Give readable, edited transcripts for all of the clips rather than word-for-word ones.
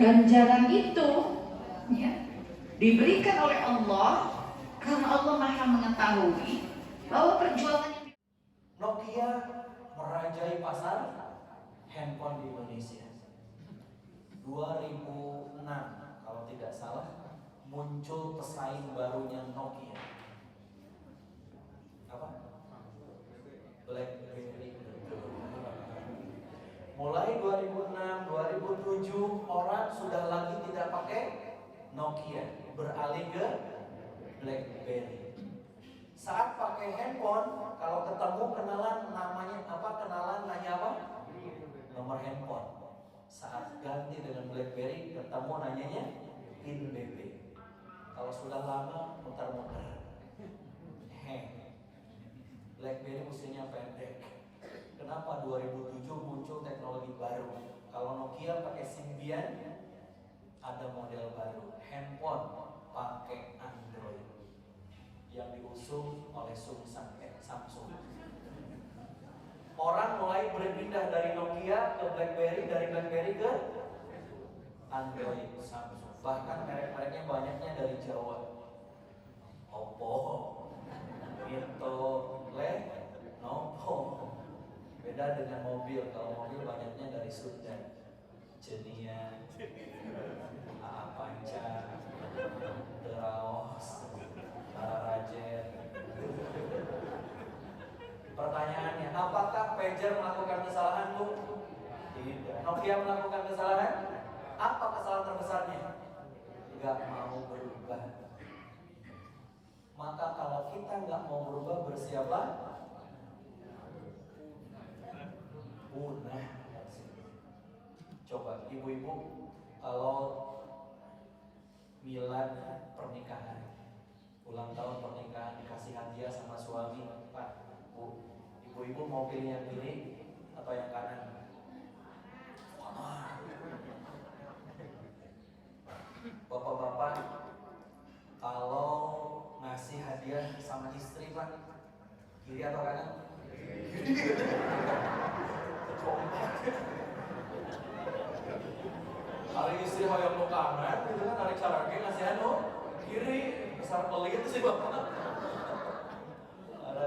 ganjaran itu ya, diberikan oleh Allah karena Allah Maha mengetahui bahwa perjuangan yang Nokia merajai pasar handphone di Indonesia. 2006 kalau tidak salah muncul pesaing barunya Nokia. Apa? BlackBerry. Mulai 2006, 2007 orang sudah lagi tidak pakai Nokia, beralih ke BlackBerry. Saat pakai handphone, kalau ketemu kenalan namanya apa? Kenalan nanya apa? Nomor handphone. Saat ganti dengan BlackBerry, ketemu nanyanya PIN BB. Kalau sudah lama muter-muter. BlackBerry usianya pendek. Kenapa 2007 muncul teknologi baru? Kalau Nokia pakai Symbian, ada model baru. Handphone pakai Android yang diusung oleh Samsung. Orang mulai berpindah dari Nokia ke BlackBerry, dari BlackBerry ke Android Samsung. Bahkan merek-mereknya banyaknya dari Jawa. Oppo, Mito, Lenovo. Beda dengan mobil. Kalau mobil banyaknya dari Sunda. Genia, Avanza, Teraos, Rajen. Pertanyaannya, apakah pager melakukan kesalahan, Bu? Tidak. Nokia melakukan kesalahan? Apa kesalahan terbesarnya? Gak mau berubah. Maka kalau kita gak mau berubah, bersiaplah punah. Coba ibu-ibu kalau milad pernikahan, ulang tahun pernikahan, dikasih hadiah sama suami, Pak, Bu, ibu-ibu mau pilih yang kiri atau yang kanan? Bapak-bapak kalau ngasih hadiah sama istri, Pak, kiri atau kanan? Kalau istri hoyong lo kanan, itu kan tarik caranya ngasih anu kiri, besar pelit sih bapak. Ada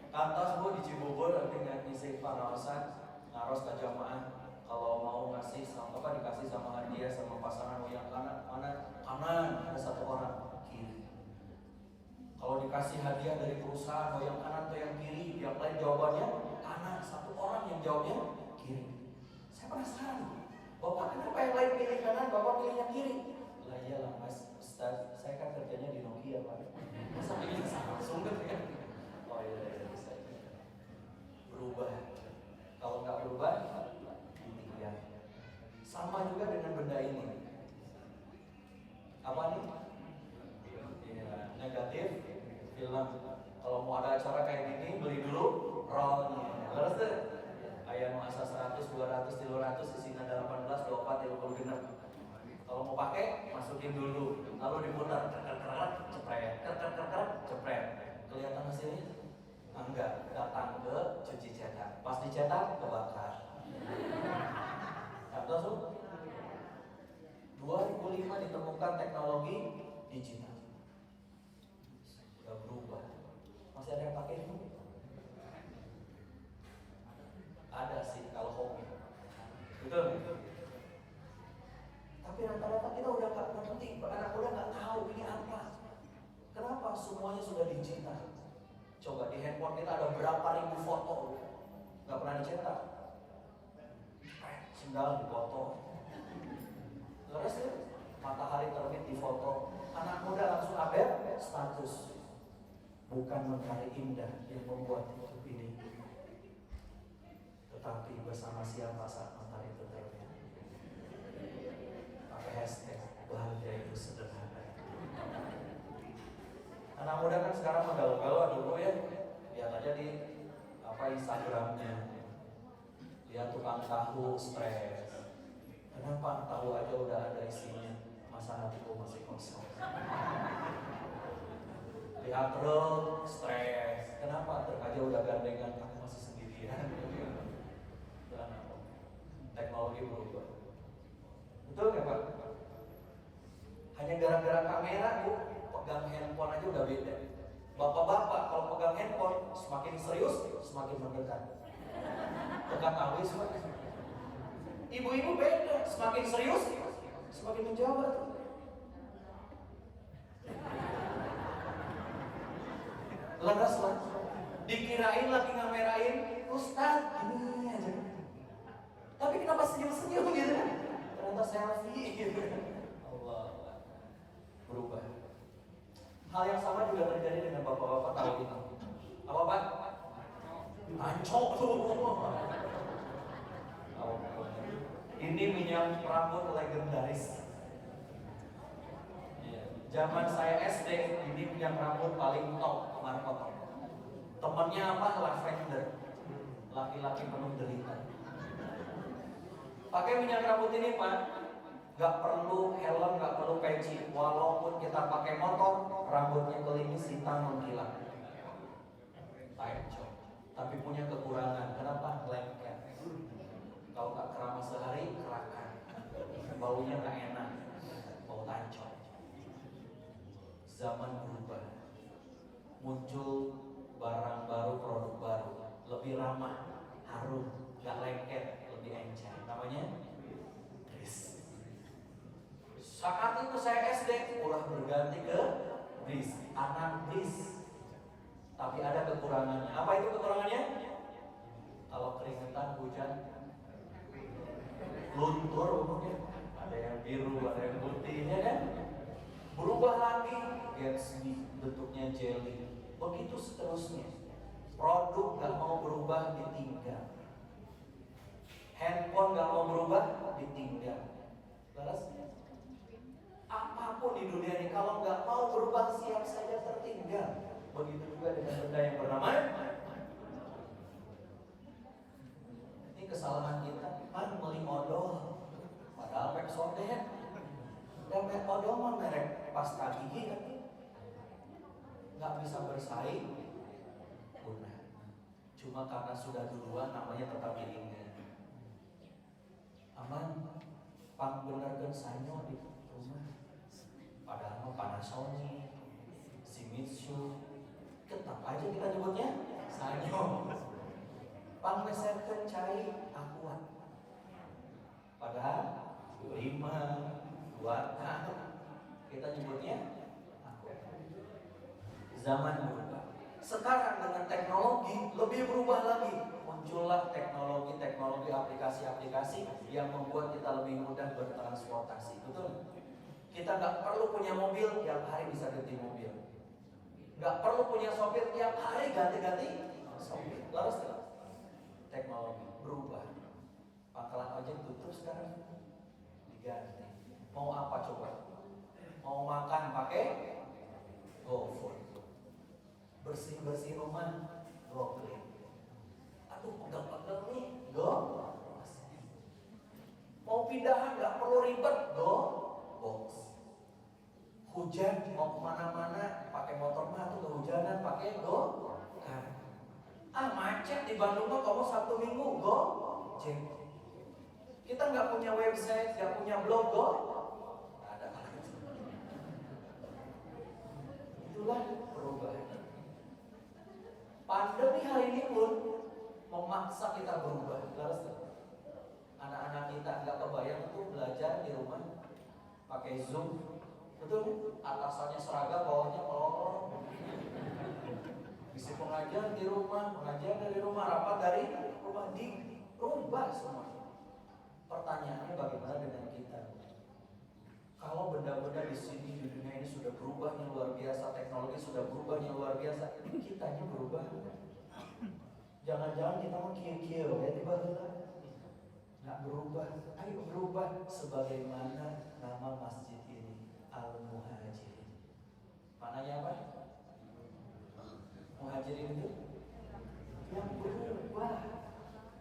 kantos Bu di Cibubur dengan ngisi paraosan ngaros ke jamaah. Kalau mau ngasih sama apa dikasih sama hadiah sama pasangan yang kanan, mana kanan ada satu orang kiri. Kalau dikasih hadiah dari perusahaan yang kanan atau yang kiri, yang lain jawabannya kanan, satu orang yang jawabnya kiri. Saya penasaran, Bapak kenapa yang lain pilih kanan, Bapak pilih yang kiri? Lah iyalah Mas Ustaz, saya kan kerjanya di Nokia Pak. Masa pilih Samsung kan? Oh iya bisa. Berubah. Kalau nggak berubah, ditinggal. Sama juga dengan benda ini. Apa nih? Ya, negatif film. Kalau mau ada acara kayak gini, beli dulu rollnya. Terus deh, ayah mau asal 100, 200, 300, isinya ada 18, 24, 30 genap. Kalau mau pakai, masukin dulu, lalu diputar, cepret, cepret. Kelihatan hasilnya? Enggak, datang ke cuci cetak. Pas dicetak, kebakar. Contoh tuh, 2005 ditemukan teknologi digital. Sudah berubah. Masih ada yang pakai itu? Ada sih kalau hobi. Betul? Tapi rata-rata kita udah gak ngerti, anak muda gak tahu ini apa. Kenapa? Semuanya sudah digital. Coba di handphone kita ada berapa ribu foto, gak pernah dicetak. Sendal difoto. Terus ya, matahari terbit difoto. Anak muda langsung update status. Bukan mentari indah yang membuat hidup ini, tetapi bersama siapa saat matahari itu terbit. Pakai hashtag bahagia itu sederhana. Anak muda kan sekarang menggalau-galau dulu ya. Lihat aja di Instagramnya. Lihat tukang tahu stres. Kenapa? Tahu aja udah ada isinya. Masa hatiku masih kosong. Lihat truk stres. Kenapa? Truk aja udah gandengan, aku masih sendirian. Teknologi berubah. Betul nggak Pak? Hanya gara-gara kamera Bu, pegang handphone aja udah beda. Bapak-bapak kalau pegang handphone semakin serius, semakin mendekat. Dekat awi semakin. Ibu-ibu beda, semakin serius, semakin menjawab. Lantas lah, dikirain lagi ngamerain, Ustaz ini aja. Tapi kenapa senyum-senyum gitu kan? Ternyata selfie gitu. Allah berubah. Hal yang sama juga terjadi dengan bapak-bapak tahun ini. Apa Pak? Ancok tuh. Ini minyak rambut legendaris. Zaman saya SD, ini minyak rambut paling top markotop. Temannya apa? Lavender. Laki-laki penuh derita. Pakai minyak rambut ini Pak, nggak perlu helm, nggak perlu peci. Walaupun kita pakai motor, rambutnya gelimis hitam mengkilat. Tancap. Tapi punya kekurangan. Kenapa? Lengket. Kalau nggak keramas sehari, kerakan. Baunya nggak enak. Bau tancap. Zaman berubah, muncul barang baru, produk baru, lebih ramah, harum, gak lengket, lebih encer. Namanya Breeze. Saat itu saya SD, ulah berganti ke Breeze, anak Breeze. Tapi ada kekurangannya. Apa itu kekurangannya? Kalau keringetan, hujan, luntur umumnya. Ada yang biru, ada yang putih, ya kan? Berubah lagi, Gatsby bentuknya jelly. Begitu seterusnya. Produk gak mau berubah, ditinggal. Handphone gak mau berubah, ditinggal. Laras? Apapun di dunia ini kalau gak mau berubah, siap saja tertinggal. Begitu juga dengan benda yang bernama. Ini kesalahan kita. Kan beli odol, padahal Pepsodent. Dan odol mah merek pasta gigi kan nggak bisa bersaing, punah. Cuma karena sudah duluan namanya tetap diingat. Aman, pang benerkan sanyo di rumah. Padahal mah Panasonic, Shimizu, tetap aja kita nyebutnya sanyo. Pang meserkan cai Aqua. Padahal 5 buatan kita nyebutnya aku. Zaman berubah. Sekarang dengan teknologi lebih berubah lagi. Muncullah teknologi aplikasi-aplikasi yang membuat kita lebih mudah bertransportasi. Betul? Kita nggak perlu punya mobil, tiap hari bisa ganti mobil. Nggak perlu punya sopir, tiap hari ganti-ganti sopir. Lalu teknologi berubah. Pangkalan ojek tutup sekarang, diganti. Mau apa coba? Mau makan pakai GoFood. Bersih-bersih rumah, GoClean. Aduh, pegang-pegang nih, Go. Mau pindahan nggak perlu ribet, Box. Hujan mau kemana-mana pakai motor mah tuh kehujanan pakai macet di Bandung mah kamu Sabtu Minggu Gojek. Kita nggak punya website, nggak punya blog ada. Itulah perubahan. Pandemi hari ini pun memaksa kita berubah. Anak-anak kita nggak kebayang tuh belajar di rumah pakai Zoom. Betul? Atasannya seragam, bawahnya kolor. Bisa pengajian di rumah, pengajian dari rumah, rapat dari rumah, dirubah semua. Pertanyaannya bagaimana dengan kita? Kalau benda-benda di sini di dunia ini sudah berubahnya luar biasa, teknologi sudah berubahnya luar biasa, kitanya berubah. Jangan-jangan kita mau kieu-kieu ya tiba-tiba nggak berubah. Ayo berubah sebagaimana nama masjid ini, Al-Muhajirin. Maknanya apa? Muhajirin itu yang berubah.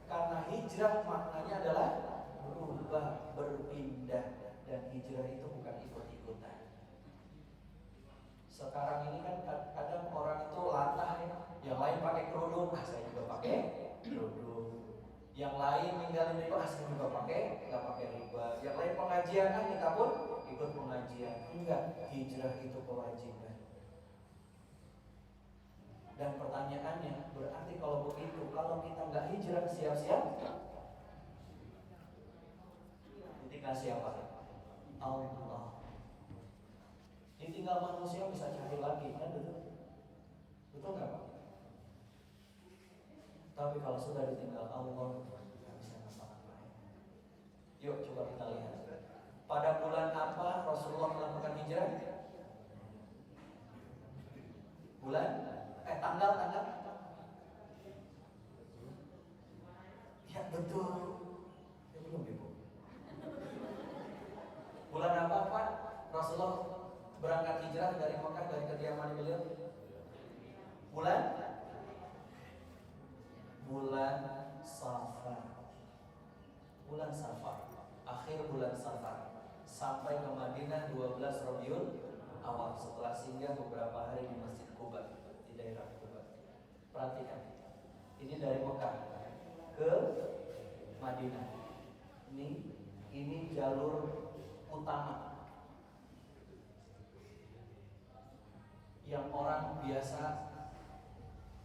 Karena hijrah maknanya adalah berubah, berpindah. Dan hijrah itu bukan ikut-ikutan. Sekarang ini kan kadang orang itu latah ya. Yang lain pakai kerudung, saya juga pakai kerudung. Yang lain ninggalin riba, saya juga nggak pakai riba. Yang lain pengajian, kan kita pun ikut pengajian. Enggak, hijrah itu kewajiban. Dan pertanyaannya, berarti kalau begitu, kalau kita nggak hijrah siap-siap, ditinggal siapa? Allah. Ditinggal manusia bisa cari lagi, kan betul? Betul nggak Pak? Tapi kalau sudah ditinggal Allah, nggak bisa ngapa-ngapain. Yuk coba kita lihat. Pada bulan apa Rasulullah melakukan hijrah? Bulan? Tanggal? Ya betul. Ya belum ibu. Bulan apa Pak? Rasulullah berangkat hijrah dari Mekah, dari kediaman beliau? Bulan Safar. Bulan Safar. Akhir bulan Safar. Sampai ke Madinah 12 Rabiul Awal, setelah singgah beberapa hari di Masjid Quba, di daerah Quba. Perhatikan. Ini dari Mekah ke Madinah. Ini jalur utama yang orang biasa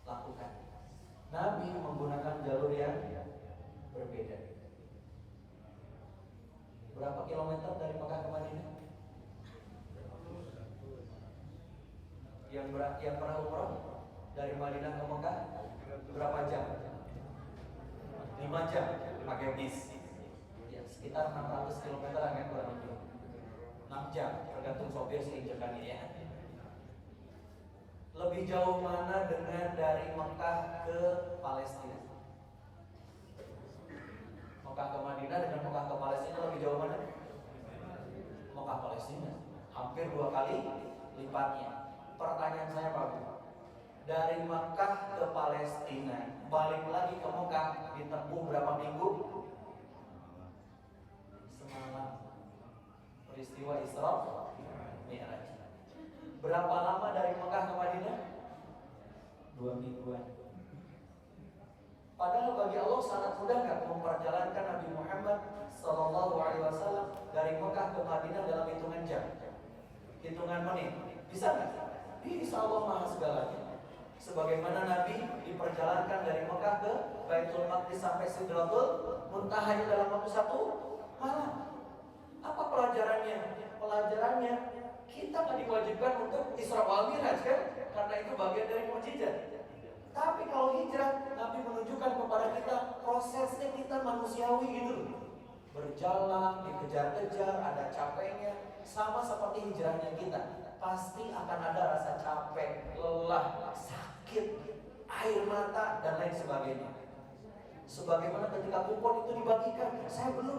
lakukan. Nabi menggunakan jalur yang berbeda. Berapa kilometer dari Mekah ke Madinah? Yang pernah umrah dari Madinah ke Mekah berapa jam? 5 jam pakai bis. Ya, sekitar 600 km kan kurang lebih. 6 jam tergantung sopir sih injekannya ya. Lebih jauh mana dengan dari Mekah ke Palestina? Mekah ke Madinah dengan Mekah ke Palestina lebih jauh mana? Mekah Palestina. Hampir 2 kali lipatnya. Pertanyaan saya Pak, dari Mekah ke Palestina balik lagi ke Mekah ditempuh berapa minggu? Semalam. Peristiwa Isra Mi'raj. Berapa lama dari Mekah ke Madinah? 2 mingguan. Padahal bagi Allah sangat mudah nggak memperjalankan Nabi Muhammad SAW dari Mekah ke Madinah dalam hitungan jam, hitungan menit. Bisa nggak? Bisa, Allah Maha segalanya. Sebagaimana Nabi diperjalankan dari Mekah ke Baitul Maqdis sampai Sidratul Muntaha dalam waktu 1 malam. Apa pelajarannya? Pelajarannya kita nggak diwajibkan untuk Isra wal Mi'raj kan? Karena itu bagian dari mukjizat. Tapi kalau hijrah, Nabi menunjukkan kepada kita prosesnya kita manusiawi gitu. Berjalan, dikejar-kejar, ada capeknya. Sama seperti hijrahnya kita. Pasti akan ada rasa capek, lelah, sakit, air mata, dan lain sebagainya. Sebagaimana ketika kupon itu dibagikan, saya belum.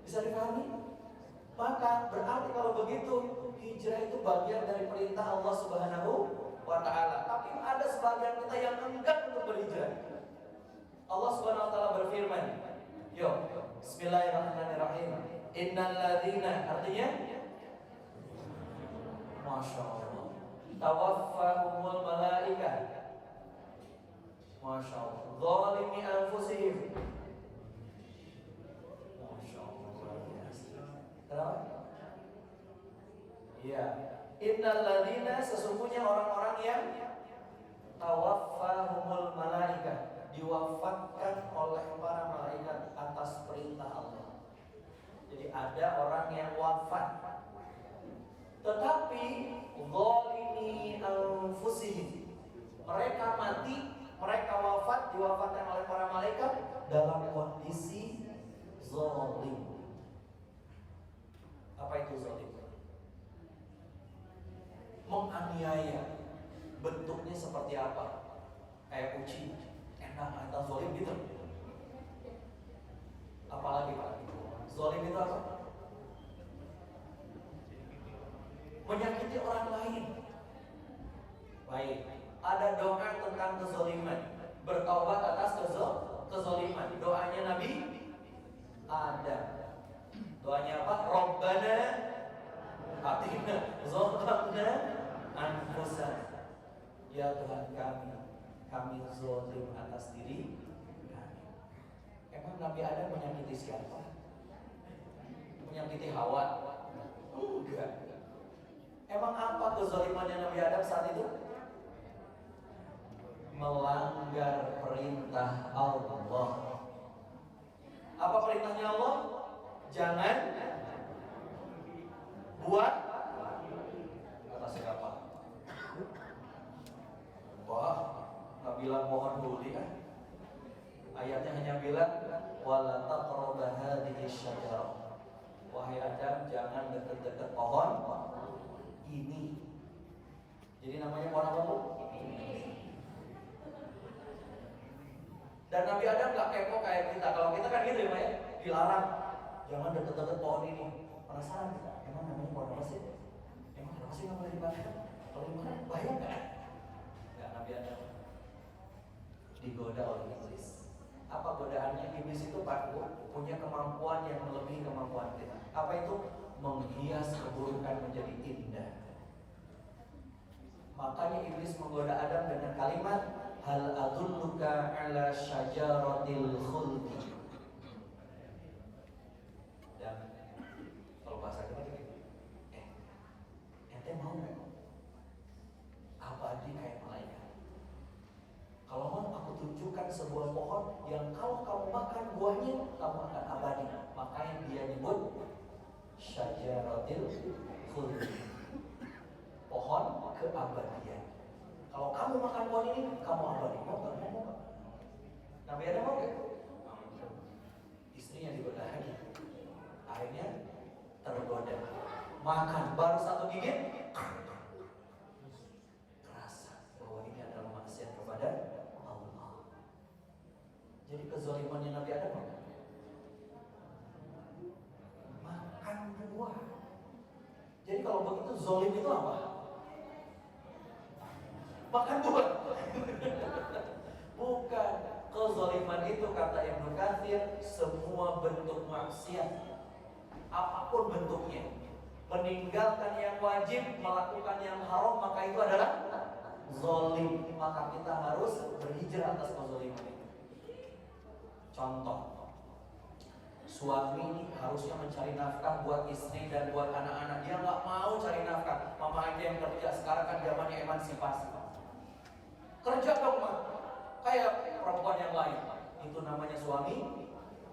Bisa dipahami? Maka berarti kalau begitu hijrah itu bagian dari perintah Allah Subhanahu wa Ta'ala. Tapi ada sebagian kita yang enggan untuk berhijrah. Allah Subhanahu wa Ta'ala berfirman, yo, Bismillahirrahmanirrahim. Innal ladzina, artinya Masya Allah, tawaffahumul malaikah, Masya Allah, zalimi anfusihim. Masya Allah. Kenapa? Iya. Innal ladzina, sesungguhnya orang-orang yang tawaffahumul malaikah, diwafatkan oleh para malaikat atas perintah Allah. Jadi ada orang yang wafat, tetapi zalimi anfusihim, mereka mati, mereka wafat, diwafatkan oleh para malaikat dalam kondisi zalim. Apa itu zalim? Menganiaya. Bentuknya seperti apa? Kayak kucing, enak atau zalim gitu. Apalagi Pak? Zalim itu apa? Menyakiti orang lain. Baik, ada doa tentang kezaliman, bertaubat atas kezaliman. Doanya Nabi ada. Doanya apa? Rabbana atina zalamna anfusana. Ya Tuhan kami, kami zalim atas diri kami. Emang Nabi Adam menyakiti siapa? Menyakiti Hawa? Enggak. Emang apa kezalimannya Nabi Adam saat itu? Melanggar perintah Allah. Apa perintahnya Allah? Jangan buat kata siapa? Wah, nggak bilang pohon duri kan? Ayatnya hanya bilang wala taqrabu hadhihi syajarah. Wahai Adam, jangan dekat-dekat pohon ini. Jadi namanya pohon apa, Bu? Dan Nabi Adam nggak kepo kayak kita. Kalau kita kan gitu ya, Pak ya, dilarang jangan dekat-dekat pohon ini. Penasaran kita? Emang namanya pohon apa sih? Emang kenapa sih nggak boleh dimakan? Kalau dimakan bahaya nggak? Nggak, Nabi Adam digoda oleh iblis. Apa godaannya? Iblis itu Pak punya kemampuan yang melebihi kemampuan kita. Apa itu? Menghias keburukan menjadi indah. Makanya iblis menggoda Adam dengan kalimat hal adulluka ala syajaratil khuldi. Dan kalau bahasa kita gitu, ente mau nggak abadi kayak malaikat? Kalau mau aku tunjukkan sebuah pohon yang kalau kamu makan buahnya kamu akan abadi. Makanya dia nyebut syajaratil khuldi, pohon keabadian. Kalau kamu makan pohon ini kamu abadi. Mau nggak? Mau nggak? Nabi Adam mau nggak? Istrinya digoda lagi. Akhirnya tergoda. Makan baru satu gigit, kerasa bahwa ini adalah maksiat kepada Allah. Jadi kezalimannya Nabi Adam makan buah. Jadi kalau begitu zalim itu apa? Makan buah. Bukan. Kezaliman itu kata Ibnu Katsir semua bentuk maksiat, apapun bentuknya. Meninggalkan yang wajib, melakukan yang haram, maka itu adalah zalim. Maka kita harus berhijrah atas kezaliman itu. Contoh, suami harusnya mencari nafkah buat istri dan buat anak-anak. Dia nggak mau cari nafkah. Mama aja yang kerja. Sekarang kan zamannya emansipasi. Kerja dong, Ma. Kayak perempuan yang lain. Itu namanya suami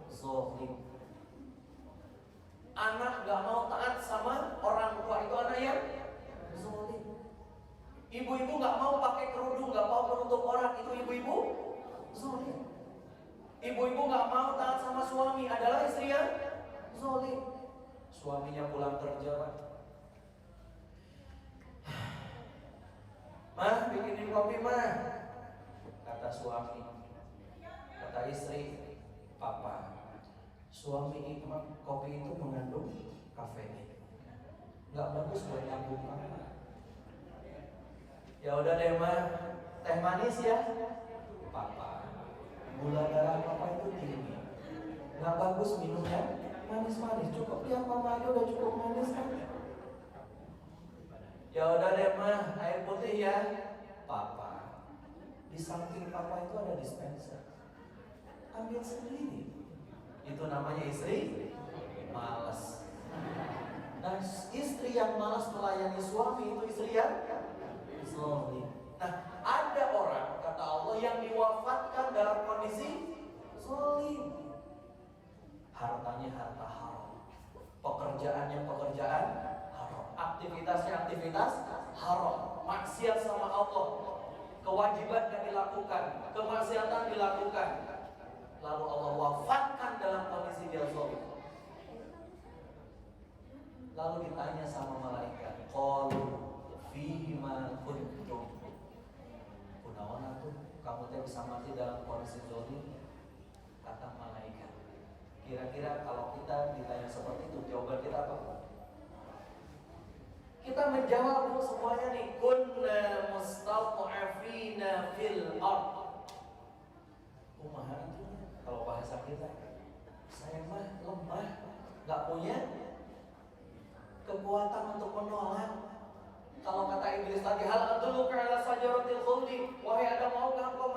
zalim. Anak nggak mau taat sama orang tua, itu anak yang zalim. Ibu-ibu nggak mau pakai kerudung, nggak mau menutup orang, itu ibu-ibu zalim. Ibu-ibu nggak mau taat sama suami, adalah istri yang zalim. Suaminya pulang kerja, Pak. Mah, bikinin kopi, Mah. Kata suami. Kata istri, Papa, suami itu kopi itu mengandung kafein, nggak bagus buat lambung kamu. Ya udah deh, Mah, teh manis ya. Papa, gula darah Papa itu tinggi, nggak bagus minumnya manis-manis. Cukup ya Mama aja udah cukup manis kan. Ya udah deh, Mah, air putih ya. Papa, di samping Papa itu ada dispenser, ambil sendiri. Itu namanya istri malas. Nah, istri yang malas melayani suami itu istri yang zalim. Nah, ada orang kata Allah yang diwafatkan dalam kondisi zalim. Hartanya harta haram, pekerjaannya pekerjaan haram, aktivitasnya aktivitas haram, maksiat sama Allah, kewajiban yang dilakukan, kemaksiatan dilakukan. Lalu Allah wafatkan dalam kondisi dia zalim. Lalu ditanya sama malaikat, qalu fihi ma kuntum. Kunaon atuh kamu teh bisa mati dalam kondisi zalim? Kata malaikat. Kira-kira kalau kita ditanya seperti itu, jawaban kita apa? Kita menjawab semuanya nih, kunna mustad'afina fil ard. Kumaha itu? Kalau bahasa kita, saya mah lemah, nggak punya kekuatan untuk menolak. Kalau kata iblis tadi, hal adulluka ala syajaratil khuldi, wahai Adam, maukah engkau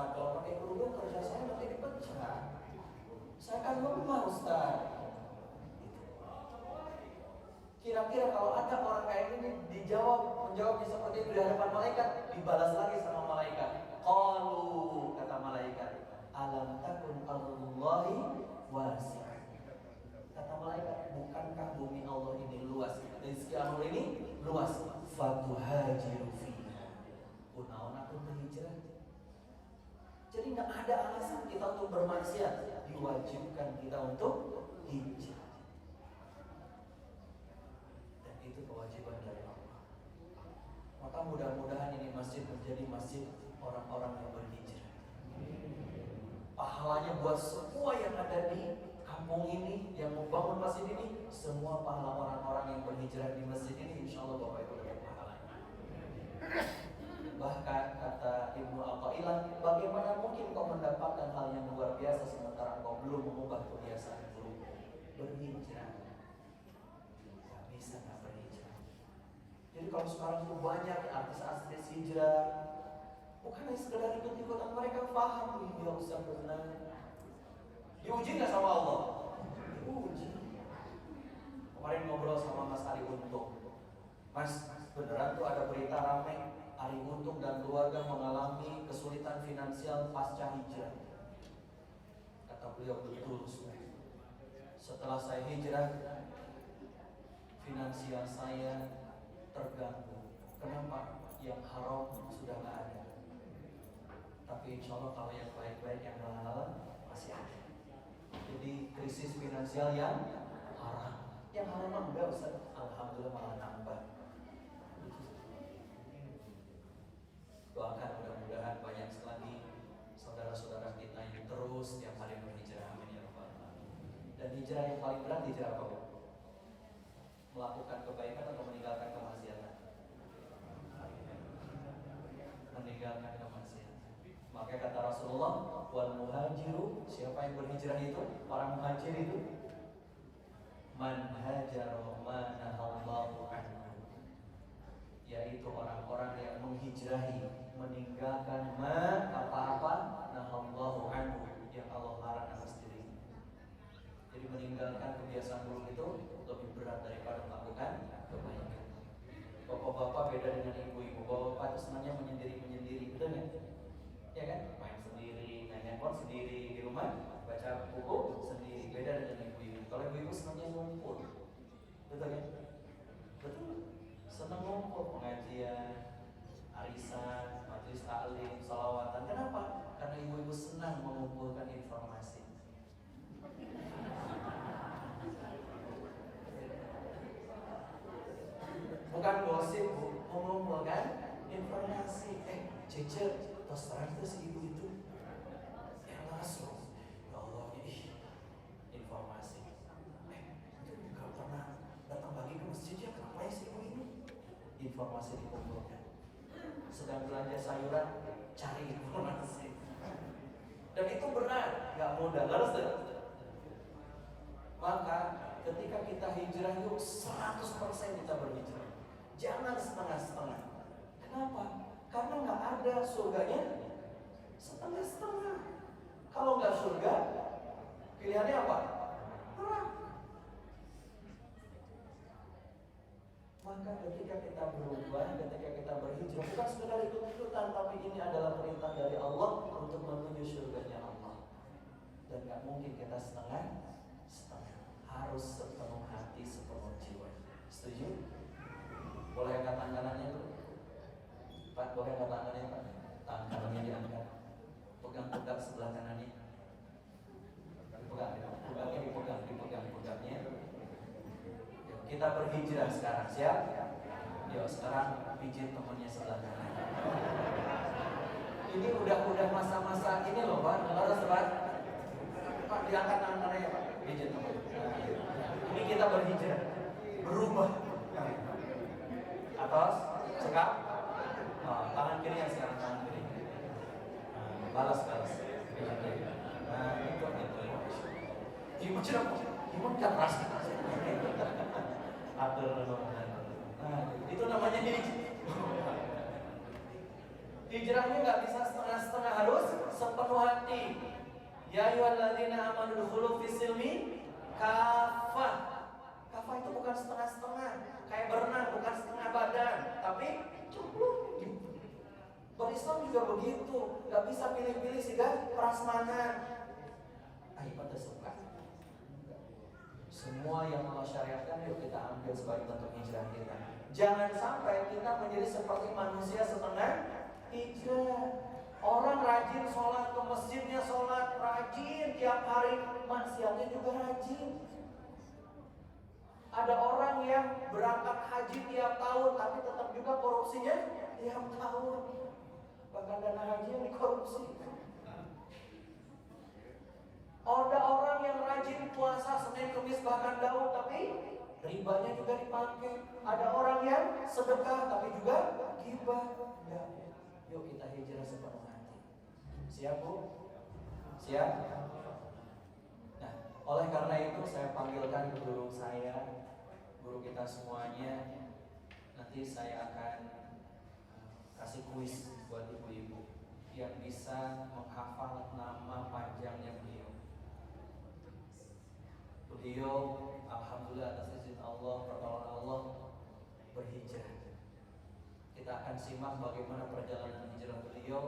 Ustaz, kalau pakai kerudung kerja saya nanti dipecat. Saya kan lemah Ustaz. Kira-kira kalau ada orang kayak ini menjawabnya seperti itu di hadapan malaikat, dibalas lagi sama malaikat. Qalu, kata malaikat, alam takun Allahi wasi'ah. Kata malaikat, bukankah bumi Allah ini luas? Rezeki Allah ini luas. Fatuhajiru fiha. Kunaon aku berhijrah. Jadi nggak ada alasan kita untuk bermaksiat. Diwajibkan kita untuk hijrah. Dan itu kewajiban dari Allah. Maka mudah-mudahan ini masjid menjadi masjid orang-orang yang berhijrah. Pahalanya buat semua yang ada di kampung ini, yang membangun masjid ini, semua pahala orang-orang yang berhijrah di masjid ini, insya Allah Bapak Ibu dapat pahalanya. Bahkan kata Ibnu Athaillah, bagaimana mungkin kau mendapatkan hal yang luar biasa sementara kau belum mengubah kebiasaan buruk? Berhijrah. Gak bisa gak berhijrah. Jadi kalau sekarang itu banyak artis-artis hijrah, bukan hanya sekedar ikut-ikutan, mereka paham ya Ustaz benar. Diuji gak sama Allah? Diuji. Kemarin ngobrol sama Mas Ari Untung. Mas, beneran tuh ada berita ramai, Ari Untung dan keluarga mengalami kesulitan finansial pasca hijrah. Kata beliau, betul. Setelah saya hijrah, finansial saya terganggu. Kenapa? Yang haram sudah gak ada. Tapi insya Allah kalau yang baik-baik, yang halal masih ada. Jadi krisis finansial yang haram. Yang haram enggak Ustaz, alhamdulillah malah nambah. Doakan mudah-mudahan banyak lagi saudara-saudara kita yang terus setiap hari berhijrah, amin ya rabbal alamin. Dan hijrah yang paling berat hijrah apa? Melakukan kebaikan atau meninggalkan kemaksiatan? Meninggalkan kemaksiatan. Maka kata Rasulullah, wal muhajiru, siapa yang berhijrah itu? Orang muhajir itu man hajara ma nahallahu anhu, yaitu orang-orang yang menghijrahi, meninggalkan apa-apa nahallahu anhu, yang Allah larang atas diri. Jadi meninggalkan kebiasaan buruk itu lebih berat daripada melakukan kebaikan. Bapak-bapak beda dengan ibu-ibu. Bapak itu senangnya menyendiri, betul nggak? Ya kan? Main sendiri, main handphone sendiri di rumah, baca buku sendiri. Beda dengan ibu-ibu. Kalau ibu-ibu senangnya ngumpul, betul kan? Betul. Senang ngumpul, pengajian, arisan, majelis taklim, salawatan. Kenapa? Karena ibu-ibu senang mengumpulkan informasi. Bukan gosip, mengumpulkan informasi. Cece, terus terang itu si ibu itu yang langsung, ya Allah, informasi. Itu gak pernah datang lagi ke masjid, ya kenapa ya si ibu ini? Informasi dikumpulkan. Sedang belanja sayuran, cari informasi. Dan itu berat, gak mudah, harus deh. Maka ketika kita hijrah itu 100% kita berhijrah. Jangan setengah-setengah. Kenapa? Karena nggak ada surganya setengah-setengah. Kalau nggak surga, pilihannya apa? Neraka. Maka ketika kita berubah, ketika kita berhijrah, bukan sekedar ikut-ikutan, tapi ini adalah perintah dari Allah untuk menuju surganya Allah. Dan nggak mungkin kita setengah-setengah. Harus sepenuh hati, sepenuh jiwa. Setuju? Boleh angkat tangannya tuh? Pak, boleh angkat tangannya Pak? Tangan kanannya diangkat. Pegang pundak sebelah kanannya. Pundaknya dipegang-pegangnya. Kita berhijrah sekarang, siap? Yuk sekarang pijit temannya sebelah kanan. Ini udah masa-masa ini loh Pak, harus Pak. Pak diangkat tangannya Pak, pijit teman. Ini kita berhijrah, berubah. Atas, sekap. Tangan kiri yang sekarang tangan kiri. Balas. Nah itu. Gimana kan ras? Atur. Nah itu namanya hijrah. Hijrahnya nggak bisa setengah-setengah, harus sepenuh hati. Ya ayyuhalladzina amanu dukhulu fis-silmi kafah. Kafah itu bukan setengah-setengah, kayak berenang bukan setengah badan, tapi cemplung gitu. Berislam juga begitu, nggak bisa pilih-pilih sehingga prasmanan. Ayo pada suka. Semua yang Allah syariatkan yuk kita ambil sebagai bentuk hijrah kita. Jangan sampai kita menjadi seperti manusia setengah hijrah. Orang rajin sholat, ke masjidnya sholat, rajin tiap hari, maksiatnya juga rajin. Ada orang yang berangkat haji tiap tahun, tapi tetap juga korupsinya tiap tahun. Bahkan dana haji yang dikorupsi. Ada orang yang rajin puasa Senin, Kamis, bahkan Daud, tapi ribanya juga dipakai. Ada orang yang sedekah, tapi juga gibah. Ya, yuk kita hijrah sepenuh hati. Siap Bu? Siap? Nah, oleh karena itu saya panggilkan guru saya, guru kita semuanya. Nanti saya akan kasih kuis buat ibu-ibu yang bisa menghafal nama panjangnya beliau. Beliau alhamdulillah atas izin Allah, pertolongan Allah berhijrah. Kita akan simak bagaimana perjalanan hijrah beliau,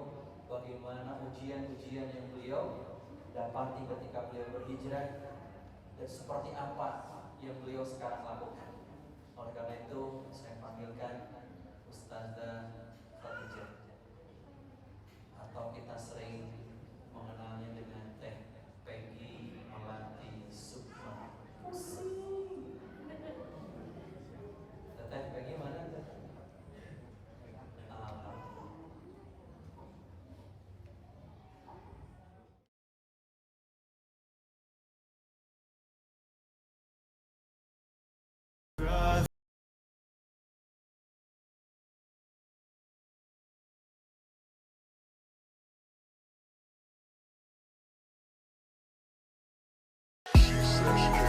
bagaimana ujian-ujian yang beliau dapati ketika beliau berhijrah, dan seperti apa yang beliau sekarang lakukan. Oleh karena itu saya panggilkan Ustazah Khadijah, atau kita sering mengenalnya dengan Teh Peggy Melati Sukma. Teh Peggy mana Teh? She said she